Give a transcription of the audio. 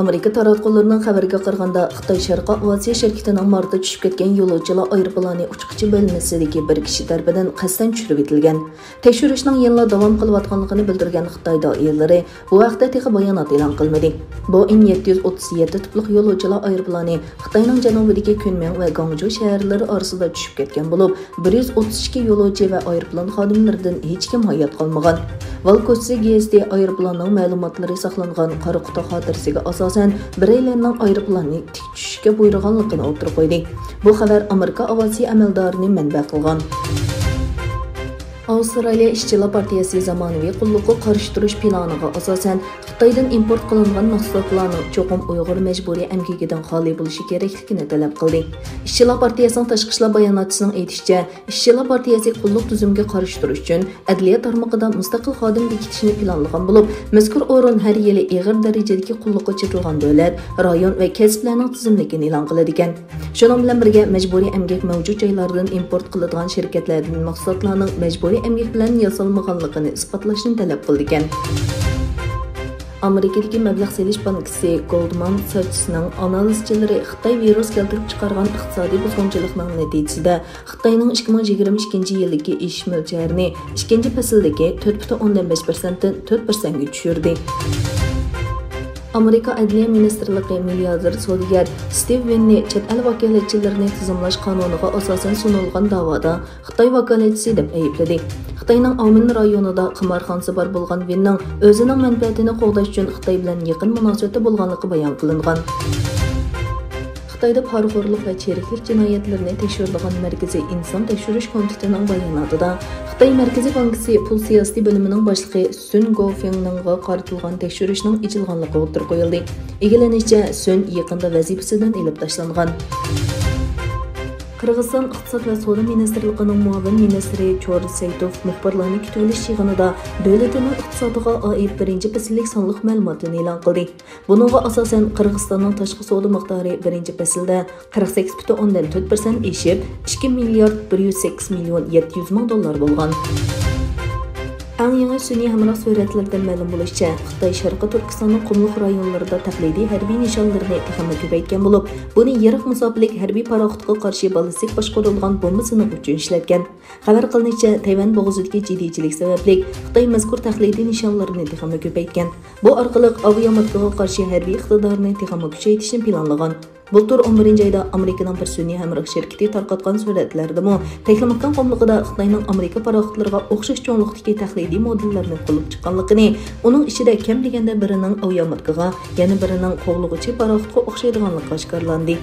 Amerika taratqullarining xabariga qaraganda, Xitoy Sharqiy Osiyo shirkatining martda tushib ketgan yo'lovchilar aeroplani uchquchi bo'lmasidagi bir kishi tarafidan qasddan tushirib etilgan. Tekshirishning yana davom qilayotganligini bildirgan Xitoy doiralari bu vaqtda texnik bayonot e'lon qilmadi. Boeing 737 tipli yo'lovchilar aeroplani Xitoyning janubidagi Kunming va Guangzhou shaharlari orasida tushib ketgan bo'lib, 132 yo'lovchi va aeroplan xodimlaridan hech kim hayot qolmagan. Valkosi GSD aeroplanning ma'lumotlari saqlangan qora quti xotirasiga asosan bireylerning aeroplanni tik tushishga buyurganligini o'tirib qo'ydi. Bu xabar Amerika avasi amaldorini manba qilgan. Avstraliya ishchilar partiyasi zamonaviy qulluqqa qarshi turish planiga asosan Xitoydan import qilingan mahsulotlarning cho'qim Uyg'ur majburiy amgigidan xoli bo'lishi kerakligini talab qildi. Ishchilar partiyasining tashqi ishlar bayonotchisining aytishicha, ishchilar partiyasi qulluq tuzumga qarshi turish uchun adliya tarmog'ida mustaqil xodim bekitishni planlagan bo'lib, mazkur o'rin har yili ig'ir darajadagi qulluqqa chetilgan davlat, rayon va kasblarning tizimligini e'lon qiladi ekan. Shuning bilan birga majburiy amgak mavjud joylardan import qilinadigan shirkatlardan mahsulotlarning majburiy emgak bilan yasalmaganligini isbotlashni talab qildi ekan. Amerikadagi mablag' selish bankisi Goldman Sachs'ning analizchilari Xitoy virus keltirib chiqargan iqtisodiy buzg'unchilikning natijasida Xitoyning 2022-yildagi ish mo'ljarini ikkinchi fasldagi 4.5%dan 4%ga tushirdi. Amerika Adliya Ministrligi milliarder savdogar Steve Wynne chet el vakolatchilarini tizimlash qonuniga asosan sunilgan da'voda Xitoy vakolatchisi deb aybladi. Xitoyning Omin rayonida qimorxonasi bor bo'lgan Wynnening o'zining manfaatini qo'g'dash uchun Xitoy bilan yaqin munosabatda bo'lganligi bayon qilingan. Xitoyda poraxo'rlik va cheriklik jinoyatlarini tekshiradigan Markaziy inson tekshirish komitetining bayonotida Xitoy Markaziy bankisi pul siyosati bo'limining boshlig'i Sun Gofengning qaratilgan tekshirishning ichilganligi o'tirib qo'yildi. Egilanishicha, Sun yaqinda vazifasidan olib tashlangan. Qirg'iziston iqtisod va savdo ministrligining muavin ministri Chor Saytov muxbirlarni kutilish yig'inida davlatining iqtisodiga oid birinchi fasllik sonliq ma'lumotini e'lon qildi. Buningga asosan Qirg'izistonning tashqi savdo miqdori birinchi faslda 48.4% eshib, 2 milliard 108 million 700 ming dollar bo'lgan. Eng yangi sun'iy hamroh suratlardan ma'lum bo'lishicha, Xitoy Sharqiy Turkistonning qumliq rayonlarida taqlidiy harbiy nishonlarini texnik ko'paytgan bo'lib, buni yirik musofirlik harbiy paroxodga qarshi ballistik boshqarilgan bomba sinovi uchun ishlatgan. Xabar qilinishicha, Tayvan bo'g'izidagi jiddiychilik sababli Xitoy mazkur taqlidiy nishonlarini texnik ko'paytgan. Bu orqali aviamotoga qarshi harbiy iqtidorni texnik kuchaytirishni planlagan. Bultur 11-oyda Amerikaning bir sun'iy hamroh shirkati tarqatgan suratlardami Texnomakon qumligida Xitoyning Amerika paroxodlariga o'xshash cho'nliqdagi taqlidiy modellarni qilib chiqqanligini, uning ichida kam deganda birining aviamotoga, yana birining qo'g'lig'ichi paroxodga o'xshaydiganligi oshkorlandi.